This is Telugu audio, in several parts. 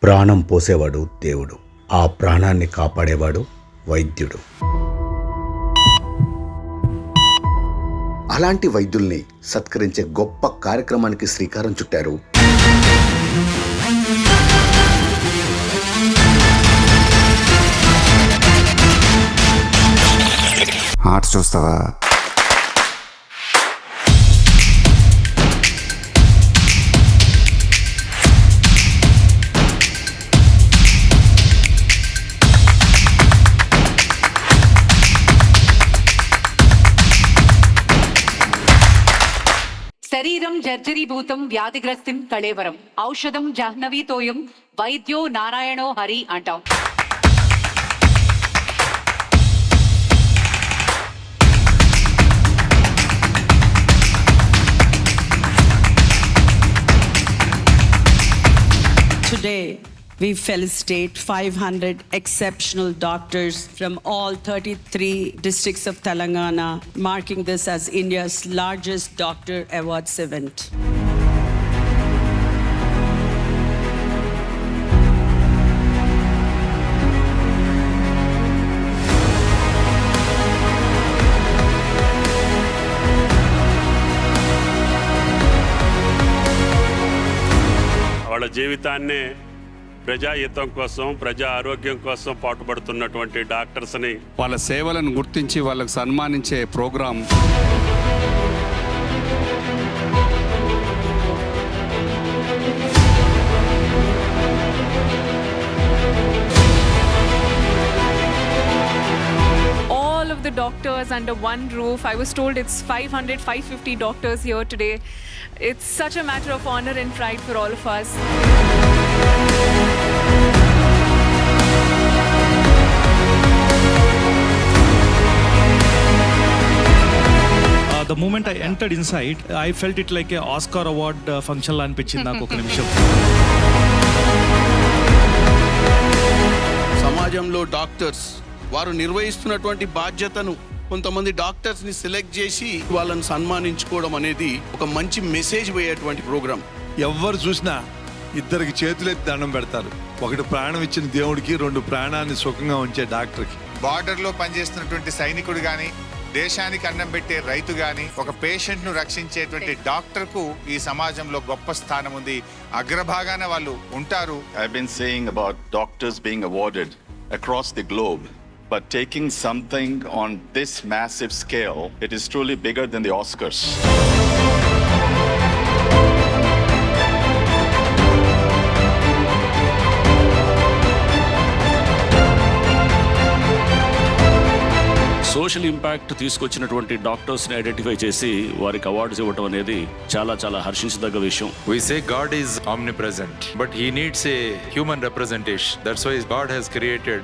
ప్రాణం పోసేవాడు దేవుడు, ఆ ప్రాణాన్ని కాపాడేవాడు వైద్యుడు. అలాంటి వైద్యుల్ని సత్కరించే గొప్ప కార్యక్రమానికి శ్రీకారం చుట్టారు ఆర్ట్స్ చూస్తావా? శరీరం జర్జరీభూతం వ్యాధిగ్రస్తిం కళేవరం, ఔషధం జాహ్నవీతోయం, వైద్యో నారాయణో హరి అంటాం. Today, we felicitate 500 exceptional doctors from all 33 districts of Telangana, marking this as India's largest doctor awards event. వాళ్ళ జీవితాన్నే ప్రజాహితం కోసం, ప్రజా ఆరోగ్యం కోసం పాటుపడుతున్నటువంటి డాక్టర్స్ని, వాళ్ళ సేవలను గుర్తించి వాళ్ళకు సన్మానించే programme. All of the doctors under one roof. I was told it's 500, 550 doctors here today. It's such a matter of honor and pride for all of us. The moment I entered inside, I felt it like a Oscar award function la anpichindi naaku oka nimisham. సమాజంలో డాక్టర్స్ వారు నిర్వహిస్తున్నటువంటి బాధ్యతను కొంతమంది డాక్టర్స్ని సెలెక్ట్ చేసి వాళ్ళని సన్మానించుకోవడం అనేది ఒక మంచి మెసేజ్ పోయేటువంటి ప్రోగ్రాం. ఎవరు చూసినా ఇద్దరికి చేతులెత్తి దండం పెడతారు. ఒకటి ప్రాణం ఇచ్చిన దేవుడికి, రెండు ప్రాణాన్ని సుఖంగా ఉంచే డాక్టర్కి. బార్డర్లో పనిచేస్తున్నటువంటి సైనికుడు కానీ, దేశానికి అన్నం పెట్టే రైతు కానీ, ఒక పేషెంట్ను రక్షించేటువంటి డాక్టర్కు ఈ సమాజంలో గొప్ప స్థానం ఉంది. అగ్రభాగాన వాళ్ళు ఉంటారు. I've been saying about doctors being awarded across the globe, but taking something on this massive scale, it is truly bigger than the Oscars. Social impact తీసుకొచ్చినటువంటి డాక్టర్స్ని ఐడెంటిఫై చేసి వారికి అవార్డ్స్ ఇవ్వడం అనేది చాలా చాలా హర్షించదగ్గ విషయం. We say God is omnipresent, but he needs a human representation. That's why God has created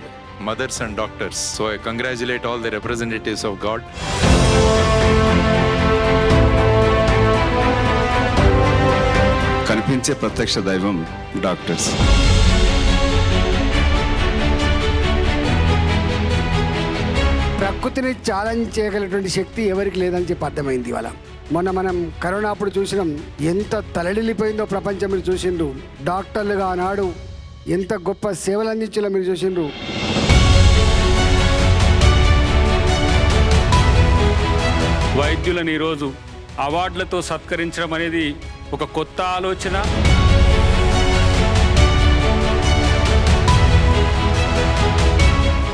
mothers and doctors. So I congratulate all the representatives of God. కనిపించే ప్రత్యక్ష దైవం డాక్టర్స్. ప్రకృతిని ఛాలెంజ్ చేయగలిగినటువంటి శక్తి ఎవరికి లేదని చెప్పి అర్థమైంది ఇవాళ. మొన్న మనం కరోనా అప్పుడు చూసినాం, ఎంత తలడిల్లిపోయిందో ప్రపంచం. మీరు చూసిండ్రు డాక్టర్లుగా ఆనాడు ఎంత గొప్ప సేవలు అందించాలో మీరు చూసిండ్రు. వైద్యులను ఈరోజు అవార్డులతో సత్కరించడం అనేది ఒక కొత్త ఆలోచన.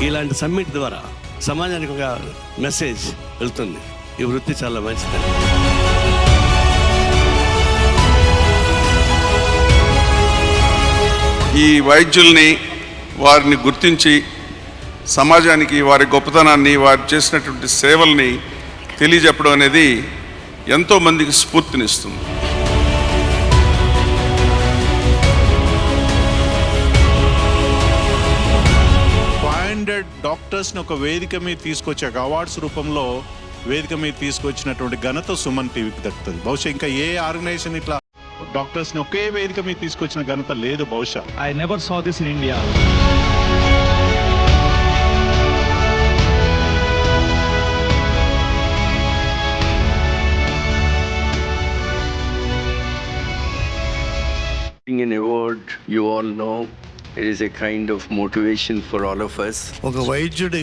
ఇలాంటి సమ్మిట్ ద్వారా సమాజానికి ఒక మెసేజ్ వెళ్తుంది. ఈ వృత్తి చాలా మంచిది. ఈ వైద్యుల్ని, వారిని గుర్తించి సమాజానికి వారి గొప్పతనాన్ని, వారు చేసినటువంటి సేవల్ని తెలియజెప్పడం అనేది ఎంతోమందికి స్ఫూర్తినిస్తుంది. 500 డాక్టర్స్ని ఒక వేదిక మీద తీసుకొచ్చాక అవార్డ్స్ రూపంలో వేదిక మీద తీసుకొచ్చినటువంటి ఘనత సుమన్ టీవీకి దక్కుతుంది. బహుశా ఇంకా ఏ ఆర్గనైజేషన్ ఇట్లా డాక్టర్స్ని ఒకే వేదిక మీద తీసుకొచ్చిన ఘనత లేదు బహుశా. I never saw this in India. An award, you all know, It is a kind of motivation for all of us. ఒక వైద్యుడి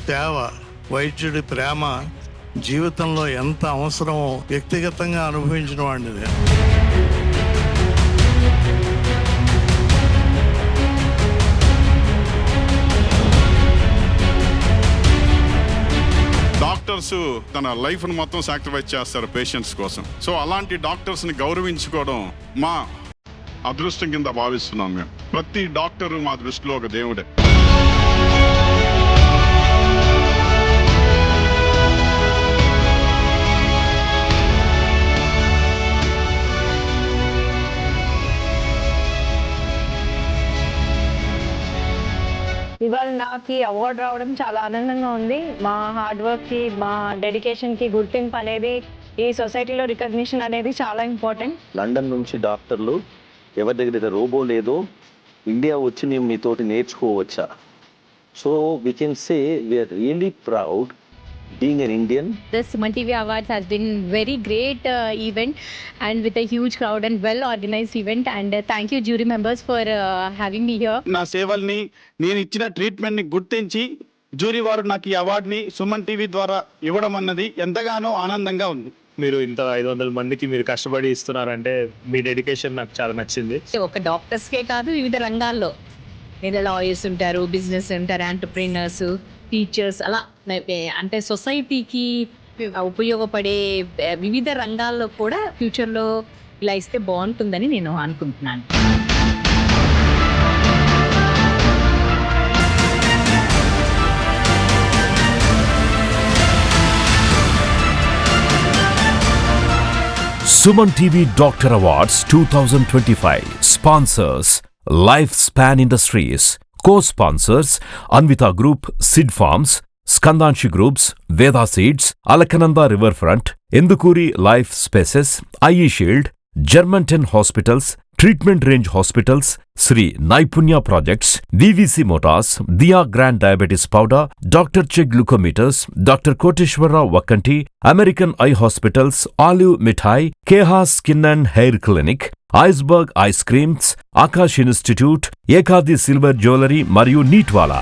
సేవ, వైద్యుడి ప్రేమ జీవితంలో ఎంత అవసరమో వ్యక్తిగతంగా అనుభవించిన వాడిని నేను. డాక్టర్స్ తన లైఫ్ను మొత్తం సాక్రిఫైస్ చేస్తారు పేషెంట్స్ కోసం. సో అలాంటి డాక్టర్స్ని గౌరవించుకోవడం మా అదృష్టం కింద భావిస్తున్నాం మేము. ప్రతి డాక్టరు మా దృష్టిలో ఒక దేవుడే. ఇవాళ నాకు ఈ అవార్డు రావడం చాలా ఆనందంగా ఉంది. మా హార్డ్ వర్క్కి, మా డెడికేషన్కి గుర్తింపు అనేది, ఈ సొసైటీలో రికగ్నిషన్ అనేది చాలా ఇంపార్టెంట్. లండన్ నుంచి డాక్టర్లు ఎవరి దగ్గర రోబో లేదో ఇండియా వచ్చి మేము మీతోటి నేర్చుకోవచ్చా? So we can say we are really proud being an Indian. The Suman TV Awards has been very great event and with a huge crowd and well organized event, and thank you jury members for having me here. నా సేవల్ని, నేను ఇచ్చిన ట్రీట్మెంట్ని గుర్తించి జ్యూరీ వారు నాకు ఈ అవార్డుని సుమన్ టీవీ ద్వారా ఇవ్వడం అన్నది ఎంతగానో ఆనందంగా ఉంది. మీరు ఇంత 500 మందికి మీరు కష్టపడి ఇస్తున్నారంటే మీ డెడికేషన్ నాకు చాలా నచ్చింది. ఒక డాక్టర్స్కే కాదు, వివిధ రంగాల్లో మీరు లాయర్స్ ఉంటారు, బిజినెస్ ఉంటారు, ఎంటర్ప్రీనర్స్, టీచర్స్, అలా అంటే సొసైటీకి ఉపయోగపడే వివిధ రంగాల్లో కూడా ఫ్యూచర్లో ఇలా ఇస్తే బాగుంటుందని నేను అనుకుంటున్నాను. Suman TV Doctor Awards 2025 sponsors Lifespan Industries, co-sponsors Anvita Group, Sid Farms, Skandanshi Groups, Veda Seeds, Alakananda Riverfront, Endukuri Life Spaces, IE Shield, Germantown Hospitals, Treatment Range Hospitals, Sri Naipunya Projects, VVC Motors, Dia Grand Diabetes Powder, Dr. Che Glucometers, Dr. Koteshwara Vakanti, American Eye Hospitals, Olive Mithai, Keha Skin and Hair Clinic, Iceberg Ice Creams, Akash Institute, Ekadi Silver Jewelry మరియు నీట్వాలా.